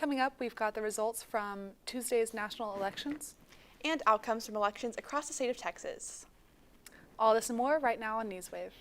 Coming up, we've got the results from Tuesday's national elections. And outcomes from elections across the state of Texas. All this and more right now on Newswave.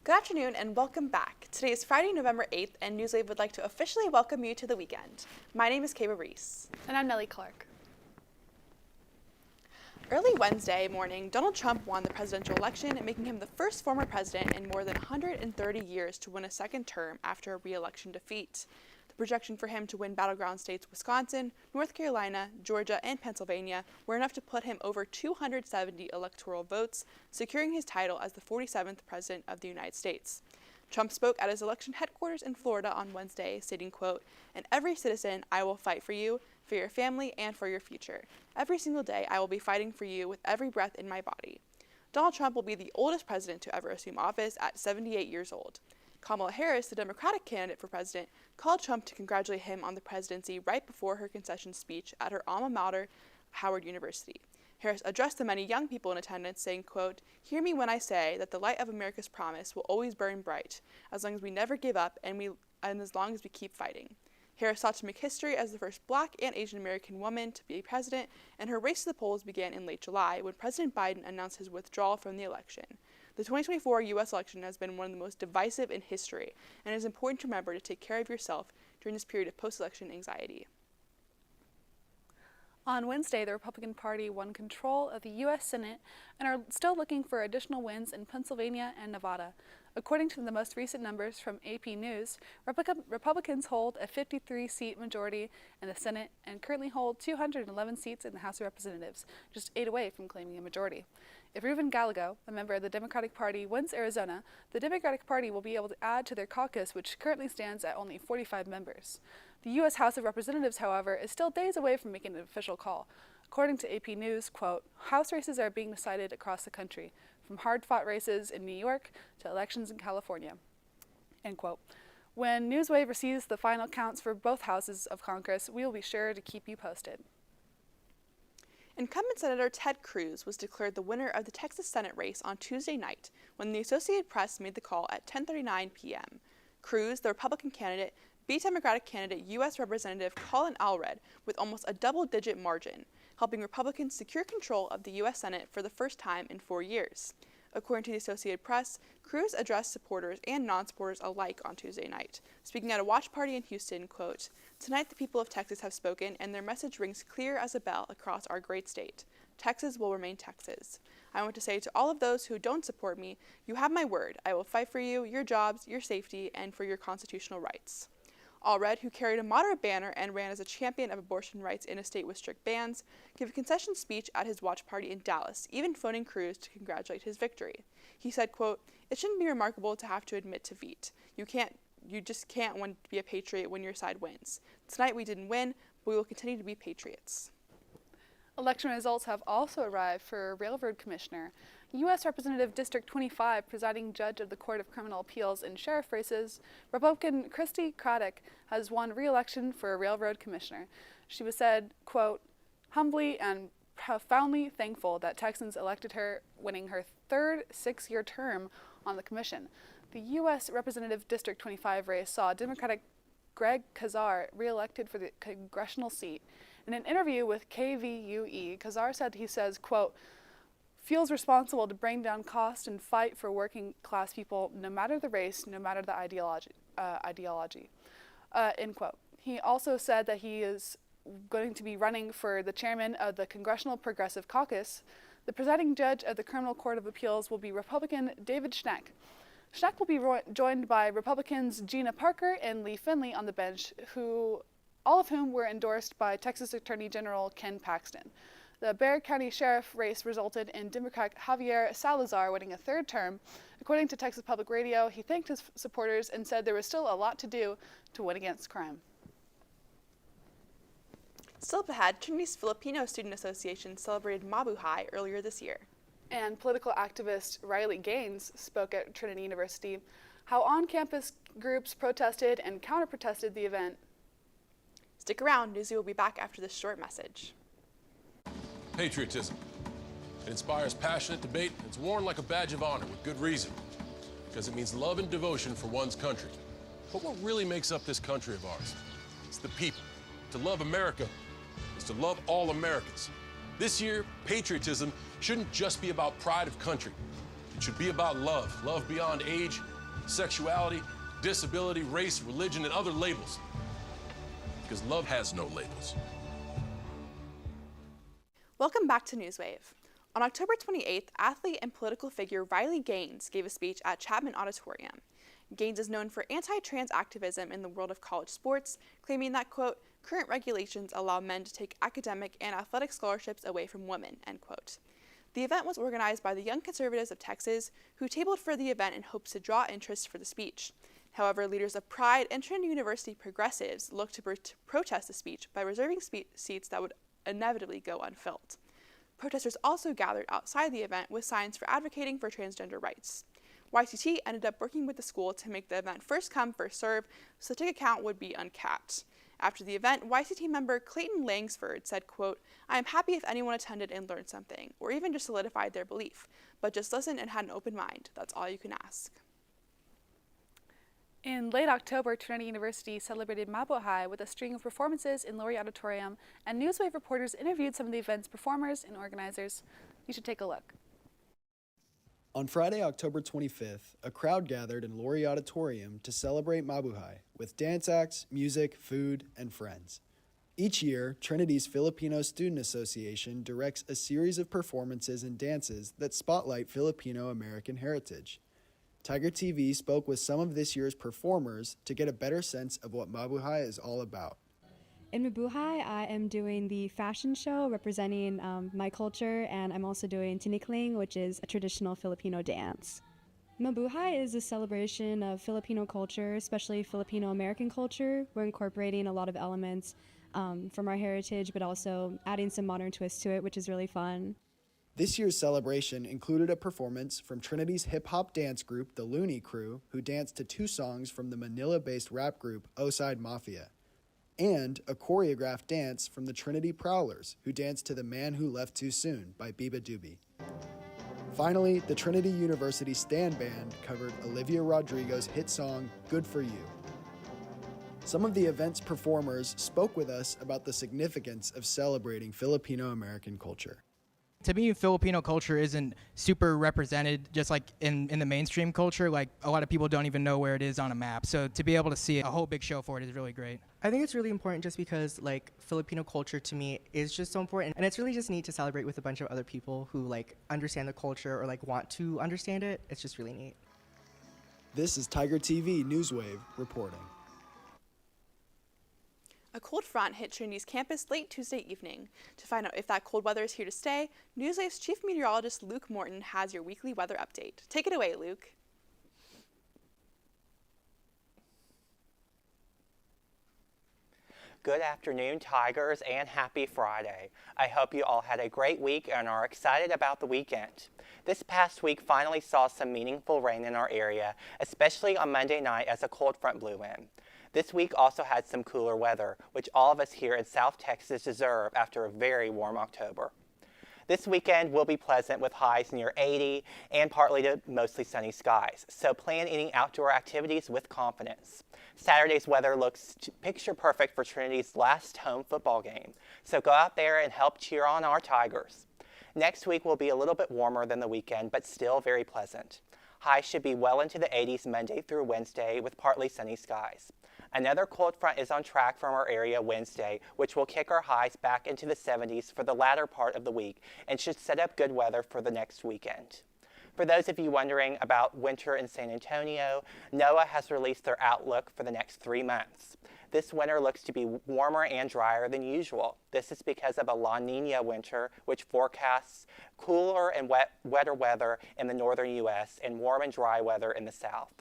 Good afternoon and welcome back. Today is Friday, November 8th, and Newswave would like to officially welcome you to the weekend. My name is Kayla Reese. And I'm Nellie Clark. Early Wednesday morning, Donald Trump won the presidential election, making him the first former president in more than 130 years to win a second term after a re-election defeat. The projection for him to win battleground states Wisconsin, North Carolina, Georgia, and Pennsylvania were enough to put him over 270 electoral votes, securing his title as the 47th president of the United States. Trump spoke at his election headquarters in Florida on Wednesday, stating, quote, "And every citizen, I will fight for you, for your family, and for your future. Every single day, I will be fighting for you with every breath in my body." Donald Trump will be the oldest president to ever assume office at 78 years old. Kamala Harris, the Democratic candidate for president, called Trump to congratulate him on the presidency right before her concession speech at her alma mater, Howard University. Harris addressed the many young people in attendance, saying, quote, "Hear me when I say that the light of America's promise will always burn bright, as long as we never give up and as long as we keep fighting." Harris sought to make history as the first Black and Asian American woman to be president, and her race to the polls began in late July when President Biden announced his withdrawal from the election. The 2024 U.S. election has been one of the most divisive in history, and it is important to remember to take care of yourself during this period of post-election anxiety. On Wednesday, the Republican Party won control of the U.S. Senate and are still looking for additional wins in Pennsylvania and Nevada. According to the most recent numbers from AP News, Republicans hold a 53-seat majority in the Senate and currently hold 211 seats in the House of Representatives, just 8 away from claiming a majority. If Reuven Gallego, a member of the Democratic Party, wins Arizona, the Democratic Party will be able to add to their caucus, which currently stands at only 45 members. The U.S. House of Representatives, however, is still days away from making an official call. According to AP News, quote, "House races are being decided across the country, from hard-fought races in New York to elections in California," end quote. When Newswave receives the final counts for both houses of Congress, we will be sure to keep you posted. Incumbent Senator Ted Cruz was declared the winner of the Texas Senate race on Tuesday night when the Associated Press made the call at 10:39 p.m. Cruz, the Republican candidate, beat Democratic candidate U.S. Representative Colin Allred with almost a double-digit margin, helping Republicans secure control of the U.S. Senate for the first time in 4 years. According to the Associated Press, Cruz addressed supporters and non-supporters alike on Tuesday night, speaking at a watch party in Houston, quote, "Tonight the people of Texas have spoken, and their message rings clear as a bell across our great state. Texas will remain Texas. I want to say to all of those who don't support me, you have my word. I will fight for you, your jobs, your safety, and for your constitutional rights." Allred, who carried a moderate banner and ran as a champion of abortion rights in a state with strict bans, gave a concession speech at his watch party in Dallas, even phoning Cruz to congratulate his victory. He said, quote, "It shouldn't be remarkable to have to admit defeat. You just can't want to be a patriot when your side wins. Tonight we didn't win, but we will continue to be patriots." Election results have also arrived for Railroad Commissioner. U.S. Representative District 25, presiding judge of the Court of Criminal Appeals and sheriff races, Republican Christy Craddock has won re-election for Railroad Commissioner. She was said, quote, "humbly and profoundly thankful that Texans elected her, winning her third 6-year term on the commission." The U.S. Representative District 25 race saw Democratic Greg Kazar re-elected for the congressional seat. In an interview with KVUE, Kazar said he says, quote, "feels responsible to bring down cost and fight for working class people, no matter the race, no matter the ideology, end quote. He also said that he is going to be running for the chairman of the Congressional Progressive Caucus. The presiding judge of the Criminal Court of Appeals will be Republican David Schneck. Schneck will be joined by Republicans Gina Parker and Lee Finley on the bench, all of whom were endorsed by Texas Attorney General Ken Paxton. The Bexar County Sheriff race resulted in Democrat Javier Salazar winning a third term. According to Texas Public Radio, he thanked his supporters and said there was still a lot to do to win against crime. Still up ahead, Trinity's Filipino Student Association celebrated Mabuhay earlier this year. And political activist Riley Gaines spoke at Trinity University. how on-campus groups protested and counter-protested the event. Stick around, Newsy will be back after this short message. Patriotism. It inspires passionate debate. It's worn like a badge of honor with good reason, because it means love and devotion for one's country. But what really makes up this country of ours? It's the people. To love America is to love all Americans. This year, patriotism shouldn't just be about pride of country. It should be about love. Love beyond age, sexuality, disability, race, religion, and other labels. Because love has no labels. Welcome back to Newswave. On October 28th, athlete and political figure Riley Gaines gave a speech at Chapman Auditorium. Gaines is known for anti-trans activism in the world of college sports, claiming that, quote, current regulations allow men to take academic and athletic scholarships away from women, end quote. The event was organized by the Young Conservatives of Texas, who tabled for the event in hopes to draw interest for the speech. However, leaders of Pride and Trinity University progressives looked to protest the speech by reserving seats that would inevitably go unfilled. Protesters also gathered outside the event with signs for advocating for transgender rights. YCT ended up working with the school to make the event first come, first serve, so the ticket count would be uncapped. After the event, YCT member Clayton Langsford said, quote, I am happy if anyone attended and learned something, or even just solidified their belief, but just listen and had an open mind. That's all you can ask. In late October, Trinity University celebrated Mabuhay with a string of performances in Laurie Auditorium, and Newswave reporters interviewed some of the event's performers and organizers. You should take a look. On Friday, October 25th, a crowd gathered in Laurie Auditorium to celebrate Mabuhay with dance acts, music, food, and friends. Each year, Trinity's Filipino Student Association directs a series of performances and dances that spotlight Filipino-American heritage. TigerTV spoke with some of this year's performers to get a better sense of what Mabuhay is all about. In Mabuhay, I am doing the fashion show representing my culture, and I'm also doing tinikling, which is a traditional Filipino dance. Mabuhay is a celebration of Filipino culture, especially Filipino-American culture. We're incorporating a lot of elements from our heritage, but also adding some modern twists to it, which is really fun. This year's celebration included a performance from Trinity's hip-hop dance group, the Looney Crew, who danced to 2 songs from the Manila-based rap group Oside Mafia, and a choreographed dance from the Trinity Prowlers, who danced to The Man Who Left Too Soon by Biba Doobie. Finally, the Trinity University Stand Band covered Olivia Rodrigo's hit song, Good For You. Some of the event's performers spoke with us about the significance of celebrating Filipino-American culture. To me, Filipino culture isn't super represented just like in the mainstream culture. Like, a lot of people don't even know where it is on a map. So to be able to see a whole big show for it is really great. I think it's really important just because like Filipino culture to me is just so important, and it's really just neat to celebrate with a bunch of other people who like understand the culture or like want to understand it. It's just really neat. This is TigerTV Newswave reporting. A cold front hit Trinity's campus late Tuesday evening. To find out if that cold weather is here to stay, Newswave's chief meteorologist Luke Morton has your weekly weather update. Take it away, Luke. Good afternoon, Tigers, and happy Friday. I hope you all had a great week and are excited about the weekend. This past week finally saw some meaningful rain in our area, especially on Monday night as a cold front blew in. This week also had some cooler weather, which all of us here in South Texas deserve after a very warm October. This weekend will be pleasant with highs near 80 and partly to mostly sunny skies, so plan any outdoor activities with confidence. Saturday's weather looks picture perfect for Trinity's last home football game, so go out there and help cheer on our Tigers. Next week will be a little bit warmer than the weekend, but still very pleasant. Highs should be well into the 80s Monday through Wednesday with partly sunny skies. Another cold front is on track from our area Wednesday, which will kick our highs back into the 70s for the latter part of the week and should set up good weather for the next weekend. For those of you wondering about winter in San Antonio, NOAA has released their outlook for the next 3 months. This winter looks to be warmer and drier than usual. This is because of a La Nina winter, which forecasts cooler and wetter weather in the northern U.S. and warm and dry weather in the south.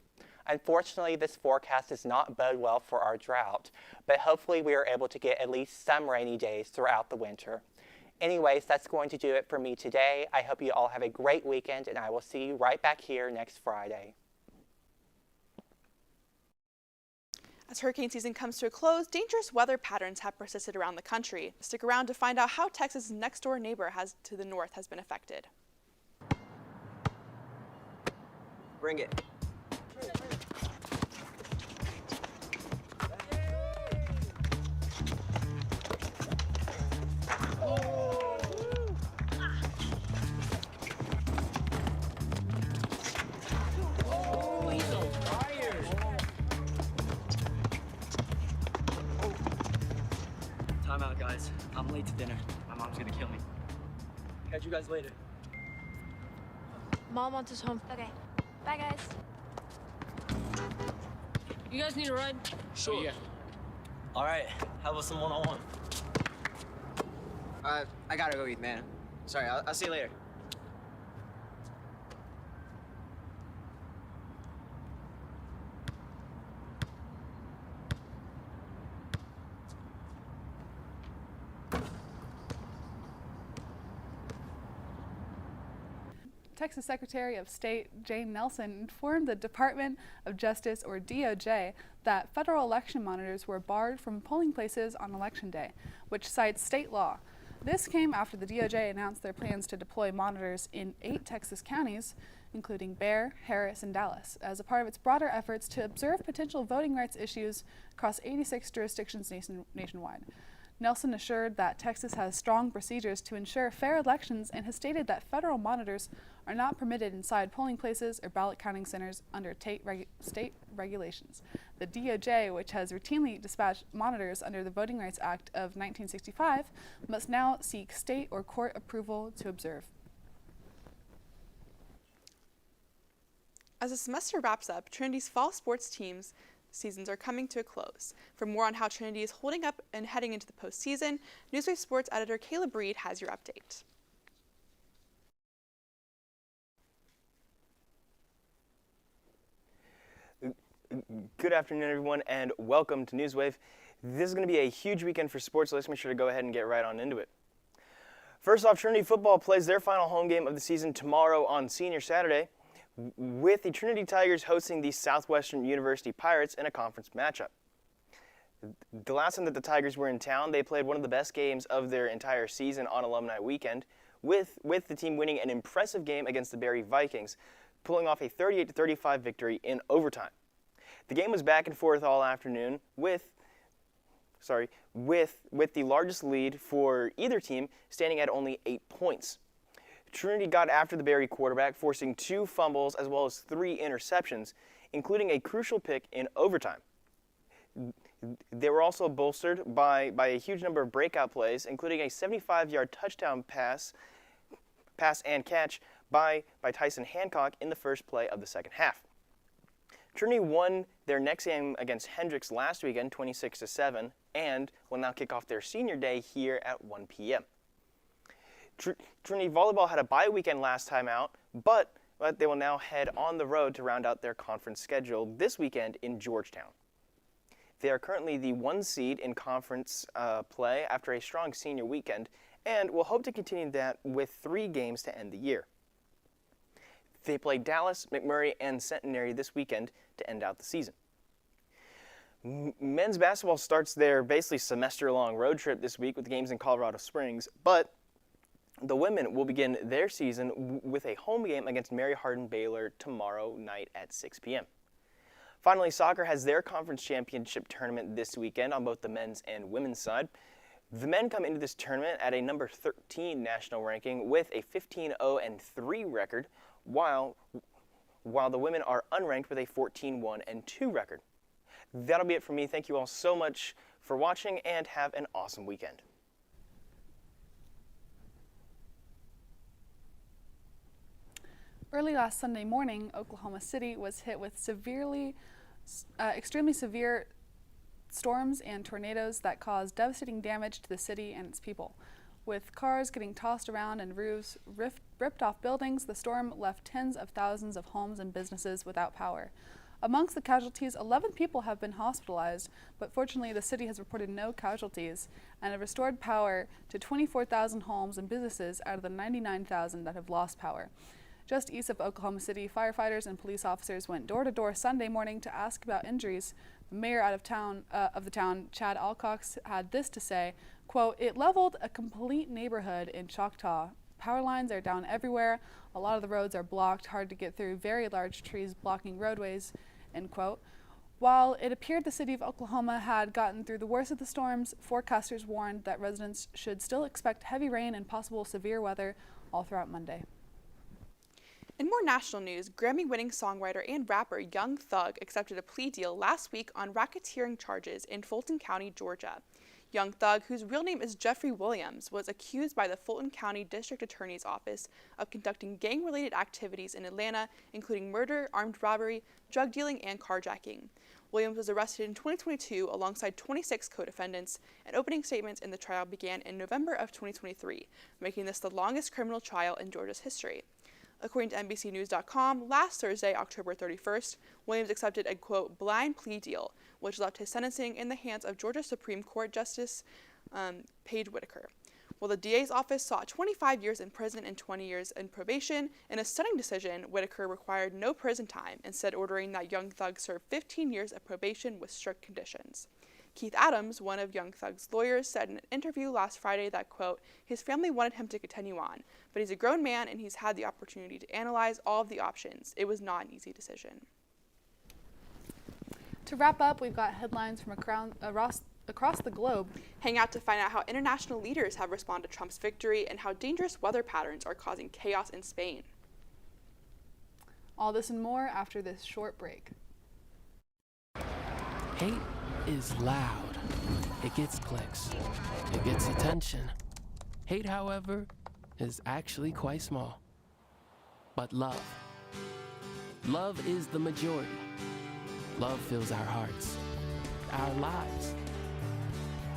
Unfortunately, this forecast does not bode well for our drought, but hopefully we are able to get at least some rainy days throughout the winter. Anyways, that's going to do it for me today. I hope you all have a great weekend, and I will see you right back here next Friday. As hurricane season comes to a close, dangerous weather patterns have persisted around the country. Stick around to find out how Texas' next door neighbor to the north has been affected. Bring it. Time out, guys. I'm late to dinner. My mom's gonna kill me. Catch you guys later. Mom wants us home. Okay. Bye, guys. You guys need a ride? Sure. Yeah. All right. How about some one-on-one? I gotta go eat, man. Sorry, I'll see you later. Texas Secretary of State Jane Nelson informed the Department of Justice, or DOJ, that federal election monitors were barred from polling places on Election Day, which cites state law. This came after the DOJ announced their plans to deploy monitors in 8 Texas counties, including Bexar, Harris, and Dallas, as a part of its broader efforts to observe potential voting rights issues across 86 jurisdictions nationwide. Nelson assured that Texas has strong procedures to ensure fair elections and has stated that federal monitors are not permitted inside polling places or ballot counting centers under state regulations. The DOJ, which has routinely dispatched monitors under the Voting Rights Act of 1965, must now seek state or court approval to observe. As the semester wraps up, Trinity's fall sports teams seasons are coming to a close. For more on how Trinity is holding up and heading into the postseason, Newswave sports editor Caleb Reed has your update. Good afternoon, everyone, and welcome to Newswave. This is going to be a huge weekend for sports, so let's make sure to go ahead and get right on into it. First off, Trinity football plays their final home game of the season tomorrow on Senior Saturday, with the Trinity Tigers hosting the Southwestern University Pirates in a conference matchup. The last time that the Tigers were in town, they played one of the best games of their entire season on Alumni Weekend, with the team winning an impressive game against the Berry Vikings, pulling off a 38-35 victory in overtime. The game was back and forth all afternoon with the largest lead for either team standing at only 8 points. Trinity got after the Berry quarterback, forcing 2 fumbles as well as 3 interceptions, including a crucial pick in overtime. They were also bolstered by a huge number of breakout plays, including a 75-yard touchdown pass and catch by Tyson Hancock in the first play of the second half. Trinity won their next game against Hendricks last weekend, 26-7, and will now kick off their senior day here at 1 p.m. Trinity volleyball had a bye weekend last time out, but they will now head on the road to round out their conference schedule this weekend in Georgetown. They are currently the 1 seed in conference play after a strong senior weekend, and will hope to continue that with 3 games to end the year. They play Dallas, McMurray, and Centenary this weekend to end out the season. Men's basketball starts their basically semester-long road trip this week with games in Colorado Springs, but the women will begin their season with a home game against Mary Hardin Baylor tomorrow night at 6 p.m. Finally, soccer has their conference championship tournament this weekend on both the men's and women's side. The men come into this tournament at a number 13 national ranking with a 15-0-3 record, while the women are unranked with a 14-1-2 record. That'll be it for me. Thank you all so much for watching, and have an awesome weekend. Early last Sunday morning, Oklahoma City was hit with extremely severe storms and tornadoes that caused devastating damage to the city and its people. With cars getting tossed around and roofs ripped off buildings, the storm left tens of thousands of homes and businesses without power. Amongst the casualties, 11 people have been hospitalized, but fortunately the city has reported no casualties and have restored power to 24,000 homes and businesses out of the 99,000 that have lost power. Just east of Oklahoma City, firefighters and police officers went door to door Sunday morning to ask about injuries. The mayor of the town, Chad Alcox, had this to say, quote, "It leveled a complete neighborhood in Choctaw. Power lines are down everywhere. A lot of the roads are blocked, hard to get through, very large trees blocking roadways," end quote. While it appeared the city of Oklahoma had gotten through the worst of the storms, forecasters warned that residents should still expect heavy rain and possible severe weather all throughout Monday. In more national news, Grammy-winning songwriter and rapper Young Thug accepted a plea deal last week on racketeering charges in Fulton County, Georgia. Young Thug, whose real name is Jeffrey Williams, was accused by the Fulton County District Attorney's Office of conducting gang-related activities in Atlanta, including murder, armed robbery, drug dealing, and carjacking. Williams was arrested in 2022 alongside 26 co-defendants, and opening statements in the trial began in November of 2023, making this the longest criminal trial in Georgia's history. According to NBCNews.com, last Thursday, October 31st, Williams accepted a, quote, blind plea deal, which left his sentencing in the hands of Georgia Supreme Court Justice Paige Whitaker. While the DA's office sought 25 years in prison and 20 years in probation, in a stunning decision, Whitaker required no prison time, instead ordering that Young Thug serve 15 years of probation with strict conditions. Keith Adams, one of Young Thug's lawyers, said in an interview last Friday that, quote, his family wanted him to continue on, but he's a grown man and he's had the opportunity to analyze all of the options. It was not an easy decision. To wrap up, we've got headlines from across the globe. Hang out to find out how international leaders have responded to Trump's victory and how dangerous weather patterns are causing chaos in Spain. All this and more after this short break. Hate is loud. It gets clicks. It gets attention. Hate, however, is actually quite small. But love is the majority. Love fills our hearts, our lives,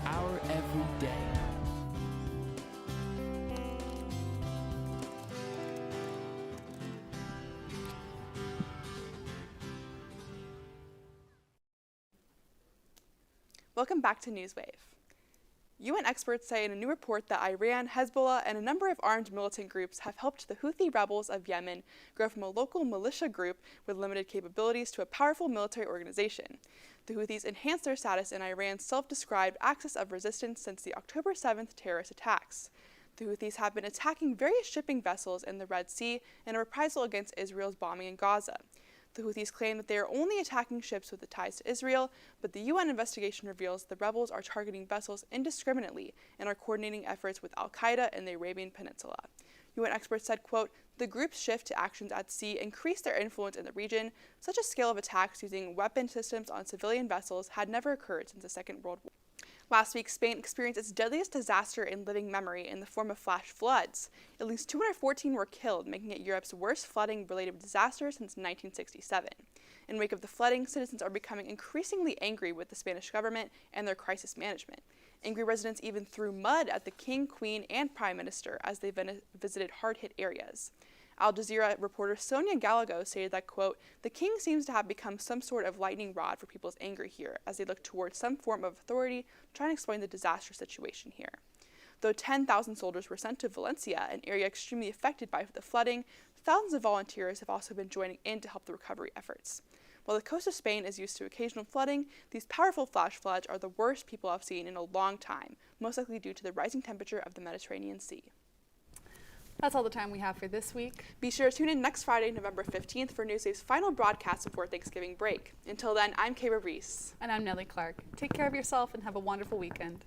our everyday. Welcome back to Newswave. UN experts say in a new report that Iran, Hezbollah, and a number of armed militant groups have helped the Houthi rebels of Yemen grow from a local militia group with limited capabilities to a powerful military organization. The Houthis enhanced their status in Iran's self-described axis of resistance since the October 7th terrorist attacks. The Houthis have been attacking various shipping vessels in the Red Sea in a reprisal against Israel's bombing in Gaza. The Houthis claim that they are only attacking ships with ties to Israel, but the UN investigation reveals the rebels are targeting vessels indiscriminately and are coordinating efforts with al-Qaeda in the Arabian Peninsula. UN experts said, quote, the group's shift to actions at sea increased their influence in the region. Such a scale of attacks using weapon systems on civilian vessels had never occurred since the Second World War. Last week, Spain experienced its deadliest disaster in living memory in the form of flash floods. At least 214 were killed, making it Europe's worst flooding-related disaster since 1967. In wake of the flooding, citizens are becoming increasingly angry with the Spanish government and their crisis management. Angry residents even threw mud at the king, queen, and prime minister as they visited hard-hit areas. Al Jazeera reporter Sonia Gallego stated that, quote, the king seems to have become some sort of lightning rod for people's anger here as they look towards some form of authority trying to explain the disastrous situation here. Though 10,000 soldiers were sent to Valencia, an area extremely affected by the flooding, thousands of volunteers have also been joining in to help the recovery efforts. While the coast of Spain is used to occasional flooding, these powerful flash floods are the worst people have seen in a long time, most likely due to the rising temperature of the Mediterranean Sea. That's all the time we have for this week. Be sure to tune in next Friday, November 15th for Newswave's final broadcast before Thanksgiving break. Until then, I'm Kayra Reese. And I'm Nellie Clark. Take care of yourself and have a wonderful weekend.